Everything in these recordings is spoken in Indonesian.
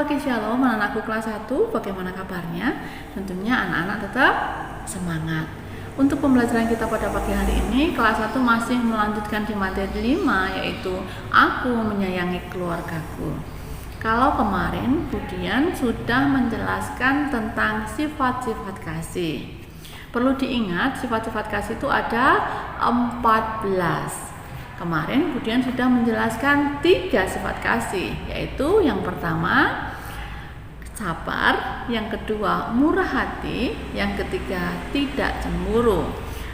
pagi, shalom anak-anakku kelas 1, bagaimana kabarnya? Tentunya anak-anak tetap semangat. Untuk pembelajaran kita pada pagi hari ini, kelas 1 masih melanjutkan di materi 5, yaitu aku menyayangi keluargaku. Kalau kemarin Budian sudah menjelaskan tentang sifat-sifat kasih. Perlu diingat, sifat-sifat kasih itu ada 14. Kemarin Budian sudah menjelaskan 3 sifat kasih, yaitu yang pertama sabar, yang kedua murah hati, yang ketiga tidak cemburu.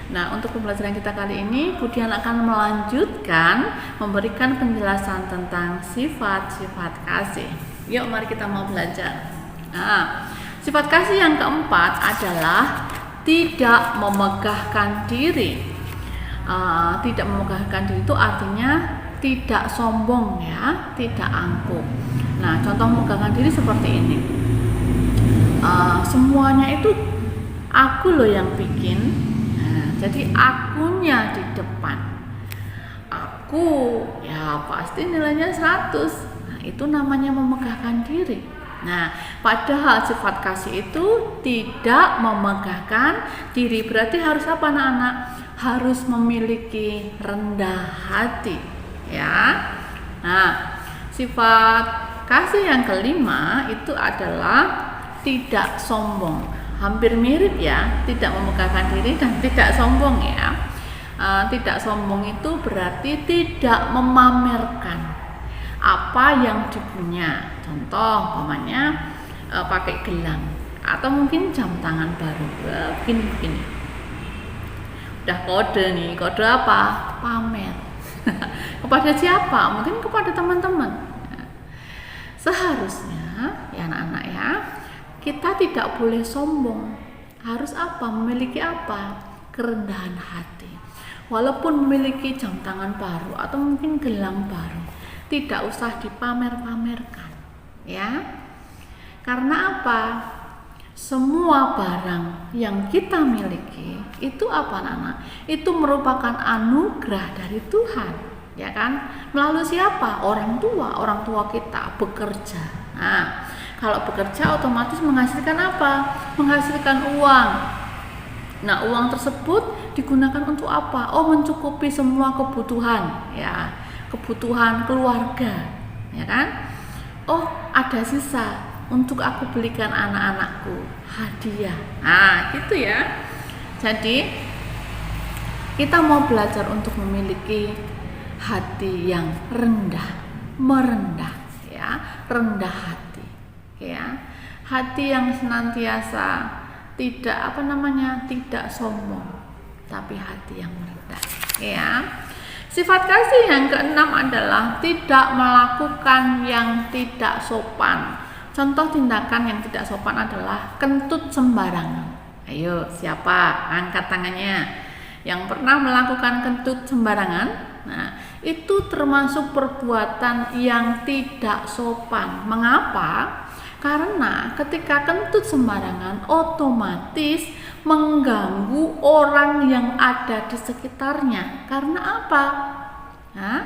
Nah, untuk pembelajaran kita kali ini Budian akan melanjutkan memberikan penjelasan tentang sifat-sifat kasih. Yuk mari kita mau belajar. Nah, sifat kasih yang keempat adalah tidak memegahkan diri. Tidak memegahkan diri itu artinya tidak sombong ya, tidak angkuh. Nah, contoh memegahkan diri seperti ini. Semuanya itu aku loh yang bikin. Nah, jadi akunya di depan. Aku ya pasti nilainya 100. Nah, itu namanya memegahkan diri. Nah, padahal sifat kasih itu tidak memegahkan diri. Berarti harus apa anak-anak? Harus memiliki rendah hati ya. Nah, sifat kasih yang kelima itu adalah tidak sombong. Hampir mirip ya, tidak memegahkan diri dan tidak sombong ya. Tidak sombong itu berarti tidak memamerkan apa yang dipunya. Contoh umpamanya pakai gelang atau mungkin jam tangan baru. Begini. Udah kode nih, kode apa? Pamer. Kepada siapa? Mungkin kepada teman-teman. Seharusnya ya anak-anak ya, kita tidak boleh sombong. Harus apa? Memiliki apa? Kerendahan hati. Walaupun memiliki jam tangan baru atau mungkin gelang baru, tidak usah dipamer-pamerkan ya. Karena apa? Semua barang yang kita miliki itu apa anak-anak? Itu merupakan anugerah dari Tuhan, ya kan? Melalui siapa? Orang tua kita bekerja. Nah, kalau bekerja otomatis menghasilkan apa? Menghasilkan uang. Nah, uang tersebut digunakan untuk apa? Oh, mencukupi semua kebutuhan, ya, kebutuhan keluarga, ya kan? Oh, ada sisa untuk aku belikan anak-anakku hadiah. Nah, gitu ya. Jadi kita mau belajar untuk memiliki hati yang rendah, merendah ya, rendah hati ya. Hati yang senantiasa tidak tidak sombong, tapi hati yang merendah ya. Sifat kasih yang keenam adalah tidak melakukan yang tidak sopan. Contoh tindakan yang tidak sopan adalah kentut sembarangan. Ayo, siapa? Angkat tangannya. Yang pernah melakukan kentut sembarangan? Nah, itu termasuk perbuatan yang tidak sopan. Mengapa? Karena ketika kentut sembarangan otomatis mengganggu orang yang ada di sekitarnya. Karena apa? Nah,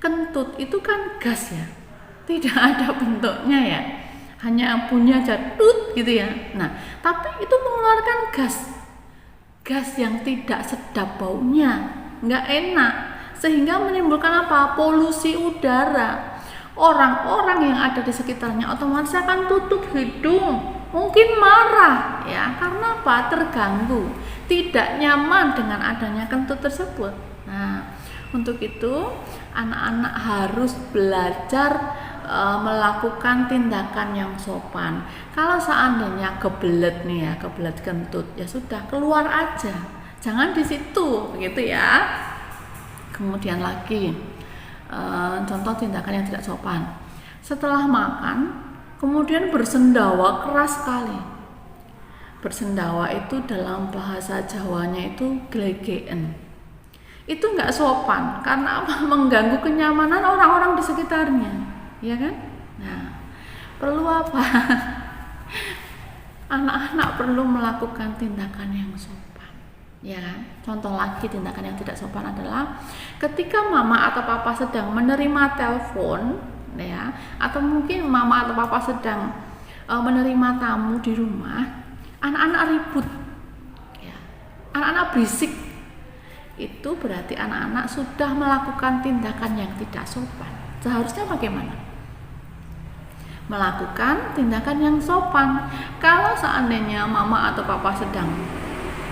kentut itu kan gas ya. Tidak ada bentuknya ya, hanya bunyi aja tut gitu ya. Nah, tapi itu mengeluarkan gas yang tidak sedap baunya, nggak enak, sehingga menimbulkan apa? Polusi udara. Orang-orang yang ada di sekitarnya otomatis akan tutup hidung, mungkin marah ya, karena apa? Terganggu, tidak nyaman dengan adanya kentut tersebut. Nah, untuk itu anak-anak harus belajar melakukan tindakan yang sopan. Kalau seandainya kebelet nih ya, kebelet kentut, ya sudah keluar aja, jangan di situ, begitu ya. Kemudian lagi contoh tindakan yang tidak sopan. Setelah makan, kemudian bersendawa keras sekali. Bersendawa itu dalam bahasa Jawanya itu glegeen. Itu nggak sopan karena apa? Mengganggu kenyamanan orang-orang di sekitarnya. Ya kan? Nah, perlu apa? Anak-anak perlu melakukan tindakan yang sopan. Ya kan? Contoh lagi tindakan yang tidak sopan adalah ketika mama atau papa sedang menerima telepon. ya, atau mungkin mama atau papa sedang menerima tamu di rumah, anak-anak ribut, ya, anak-anak berisik, itu berarti anak-anak sudah melakukan tindakan yang tidak sopan. Seharusnya bagaimana? Melakukan tindakan yang sopan. Kalau seandainya mama atau papa sedang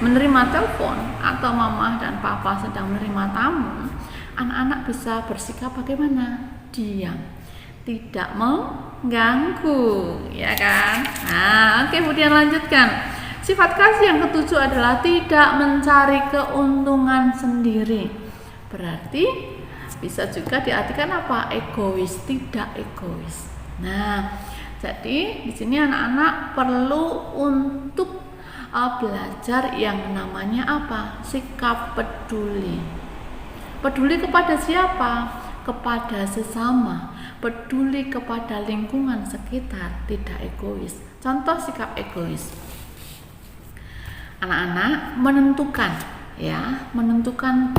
menerima telepon atau mama dan papa sedang menerima tamu, anak-anak bisa bersikap bagaimana? Diam, tidak mengganggu, ya kan? Nah, oke, kemudian lanjutkan. Sifat kasih yang ketujuh adalah tidak mencari keuntungan sendiri. Berarti bisa juga diartikan apa? Egois, tidak egois. Nah, jadi di sini anak-anak perlu untuk belajar yang namanya apa? Sikap peduli. Peduli kepada siapa? Kepada sesama. Peduli kepada lingkungan sekitar, tidak egois. Contoh sikap egois. Anak-anak menentukan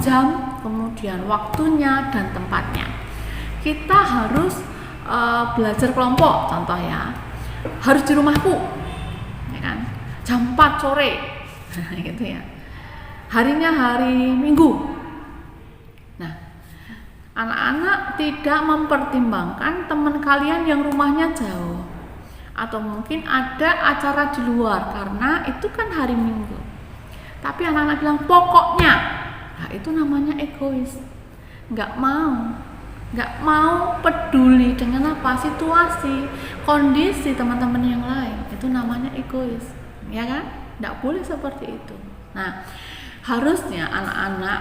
jam, kemudian waktunya dan tempatnya. Kita harus belajar kelompok, contoh ya, harus di rumahku, ya kan, jam 4 sore, gitu ya. Harinya hari Minggu. Nah, anak-anak tidak mempertimbangkan teman kalian yang rumahnya jauh, atau mungkin ada acara di luar karena itu kan hari Minggu. Tapi anak-anak bilang pokoknya, nah itu namanya egois. Nggak mau peduli dengan apa? Situasi, kondisi teman-teman yang lain. Itu namanya egois, ya kan? Nggak boleh seperti itu. Nah, harusnya anak-anak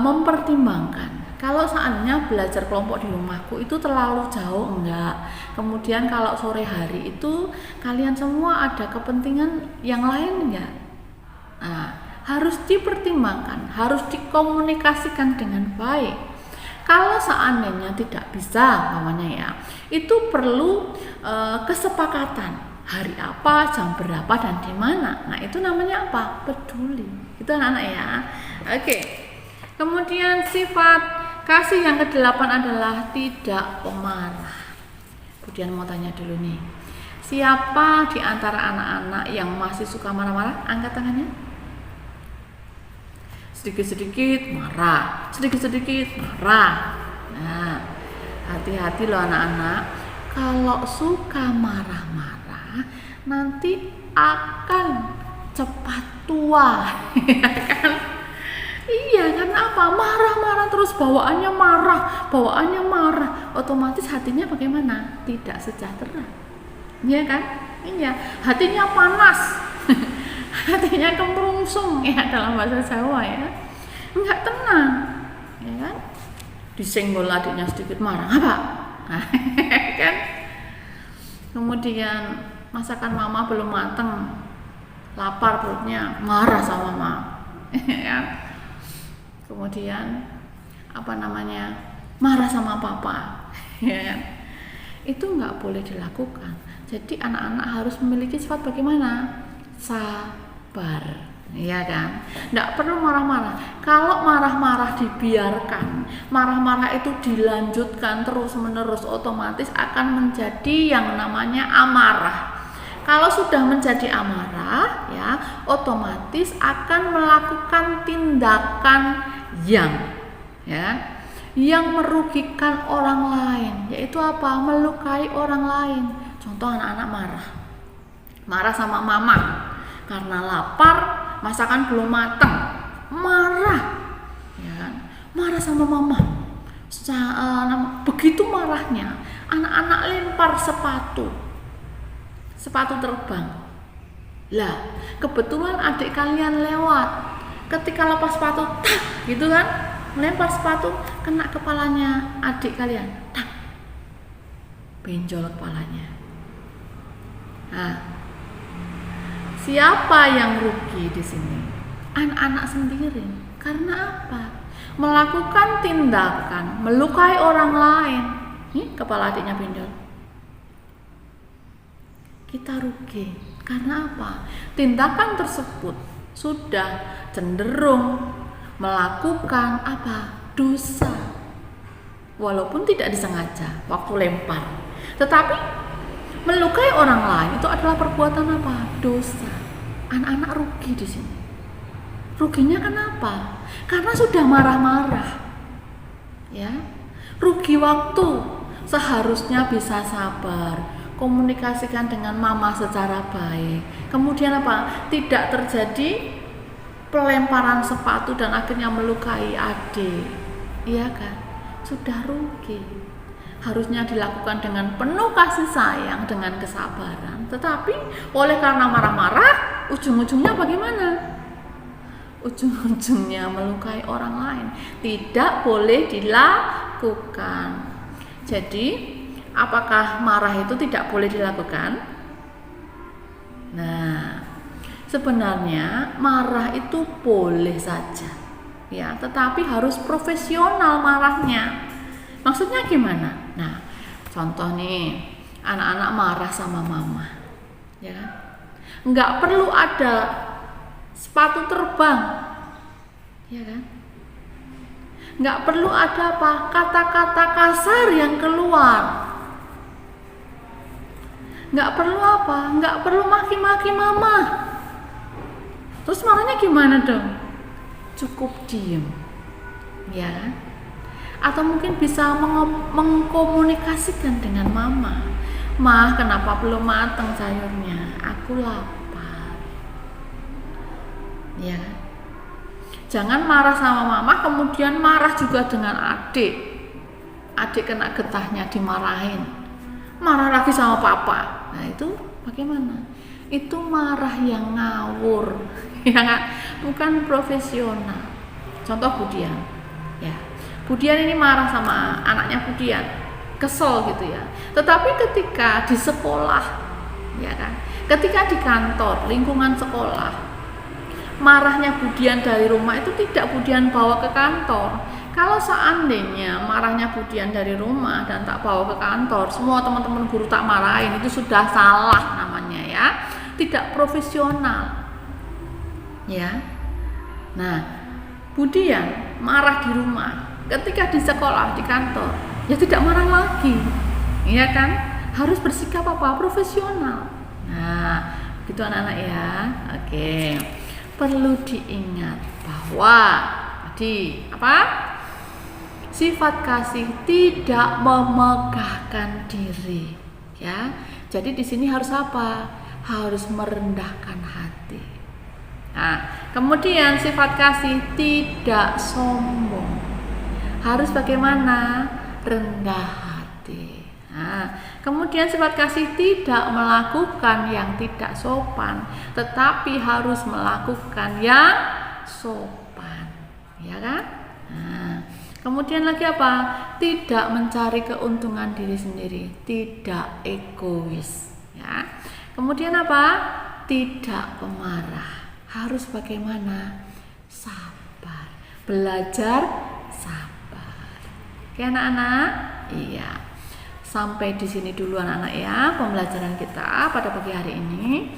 mempertimbangkan. Kalau seandainya belajar kelompok di rumahku itu terlalu jauh, enggak. Kemudian kalau sore hari itu kalian semua ada kepentingan yang lain, enggak. Nah, harus dipertimbangkan, harus dikomunikasikan dengan baik. Kalau seandainya tidak bisa, namanya ya, itu perlu kesepakatan. Hari apa, jam berapa, dan di mana. Nah, itu namanya apa? Peduli. Itu anak-anak ya. Oke. Kemudian sifat kasih yang ke-8 adalah tidak pemarah. Kemudian mau tanya dulu nih, siapa di antara anak-anak yang masih suka marah-marah? Angkat tangannya. Sedikit-sedikit marah, sedikit-sedikit marah. Nah, hati-hati loh anak-anak, kalau suka marah-marah nanti akan cepat tua. Ya kan? Iya, karena apa? Marah-marah terus, bawaannya marah, otomatis hatinya bagaimana? Tidak sejahtera. Iya kan? Iya, hatinya panas. Hatinya kemerungsung ya dalam bahasa Jawa ya. Enggak tenang. Ya kan? Disenggol adiknya sedikit marah, apa? Kan? Kemudian masakan mama belum mateng, lapar perutnya, marah sama mama. Ya. Kemudian marah sama papa. Ya. Itu nggak boleh dilakukan. Jadi anak-anak harus memiliki sifat bagaimana? Sabar, ya kan? Nggak perlu marah-marah. Kalau marah-marah dibiarkan, marah-marah itu dilanjutkan terus-menerus, otomatis akan menjadi yang namanya amarah. Kalau sudah menjadi amarah, ya, otomatis akan melakukan tindakan yang merugikan orang lain, yaitu apa? Melukai orang lain. Contoh anak-anak marah sama mama karena lapar, masakan belum matang, marah, ya kan? Marah sama mama. Begitu marahnya, anak-anak lempar sepatu terbang. Lah, kebetulan adik kalian lewat. Ketika lepas sepatu, tak, gitu kan? Melempar sepatu, kena kepalanya adik kalian, tak, benjol kepalanya. Nah, siapa yang rugi di sini? Anak-anak sendiri. Karena apa? Melakukan tindakan melukai orang lain. Kepala adiknya benjol. Kita rugi. Karena apa? Tindakan tersebut sudah cenderung melakukan apa? Dosa. walaupun tidak disengaja waktu lempar. Tetapi melukai orang lain itu adalah perbuatan apa? Dosa. Anak-anak rugi di sini. Ruginya kenapa? Karena sudah marah-marah. Ya. Rugi waktu. Seharusnya bisa sabar, komunikasikan dengan mama secara baik. Kemudian apa? Tidak terjadi pelemparan sepatu dan akhirnya melukai adik. Iya kan? Sudah rugi. Harusnya dilakukan dengan penuh kasih sayang, dengan kesabaran. Tetapi oleh karena marah-marah, ujung-ujungnya bagaimana? Ujung-ujungnya melukai orang lain. Tidak boleh dilakukan. Jadi, apakah marah itu tidak boleh dilakukan? Nah, sebenarnya marah itu boleh saja, ya, tetapi harus profesional marahnya. Maksudnya gimana? Nah, contoh nih, anak-anak marah sama mama, ya, nggak perlu ada sepatu terbang, ya kan? Nggak perlu ada apa kata-kata kasar yang keluar. Nggak perlu apa? Nggak perlu maki-maki mama. Terus marahnya gimana dong? Cukup diem, ya. Atau mungkin bisa mengkomunikasikan dengan mama. Mah, kenapa belum matang sayurnya? Aku lapar. Ya. Jangan marah sama mama, kemudian marah juga dengan adik. Adik kena getahnya dimarahin. Marah lagi sama papa. Nah, itu bagaimana? Itu marah yang ngawur, ya kan? Bukan profesional. Contoh Budian. Ya. Budian ini marah sama anaknya Budian. Kesel gitu ya. Tetapi ketika di sekolah, ya kan? Ketika di kantor, lingkungan sekolah, marahnya Budian dari rumah itu tidak Budian bawa ke kantor. Kalau seandainya marahnya Budian dari rumah dan tak bawa ke kantor, semua teman-teman guru tak marahin, itu sudah salah namanya, ya. Tidak profesional. Ya. Nah, Budian marah di rumah. Ketika di sekolah, di kantor, ya tidak marah lagi. Iya kan? Harus bersikap apa? Profesional. Nah, gitu anak-anak ya. Oke. Perlu diingat bahwa tadi apa? Sifat kasih tidak memegahkan diri, ya. Jadi di sini harus apa? Harus merendahkan hati. Nah, kemudian sifat kasih tidak sombong. Harus bagaimana? Rendah hati. Nah, kemudian sifat kasih tidak melakukan yang tidak sopan, tetapi harus melakukan yang sopan, ya kan? Nah, kemudian lagi apa? Tidak mencari keuntungan diri sendiri, tidak egois, ya. Kemudian apa? Tidak pemarah. Harus bagaimana? Sabar. Belajar sabar. Oke anak-anak? Iya. Sampai di sini dulu anak-anak ya pembelajaran kita pada pagi hari ini.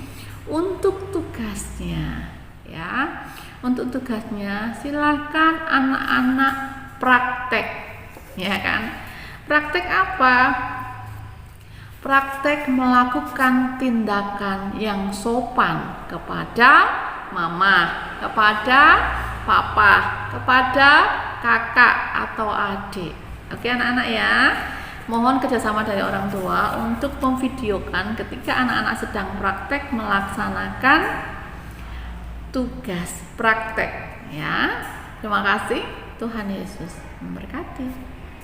Untuk tugasnya, ya. Untuk tugasnya silakan anak-anak praktek, ya kan? Praktek apa? Praktek melakukan tindakan yang sopan kepada mama, kepada papa, kepada kakak atau adik. Oke anak-anak ya. Mohon kerjasama dari orang tua untuk memvideokan ketika anak-anak sedang praktek melaksanakan tugas praktek, ya. Terima kasih. Tuhan Yesus memberkati.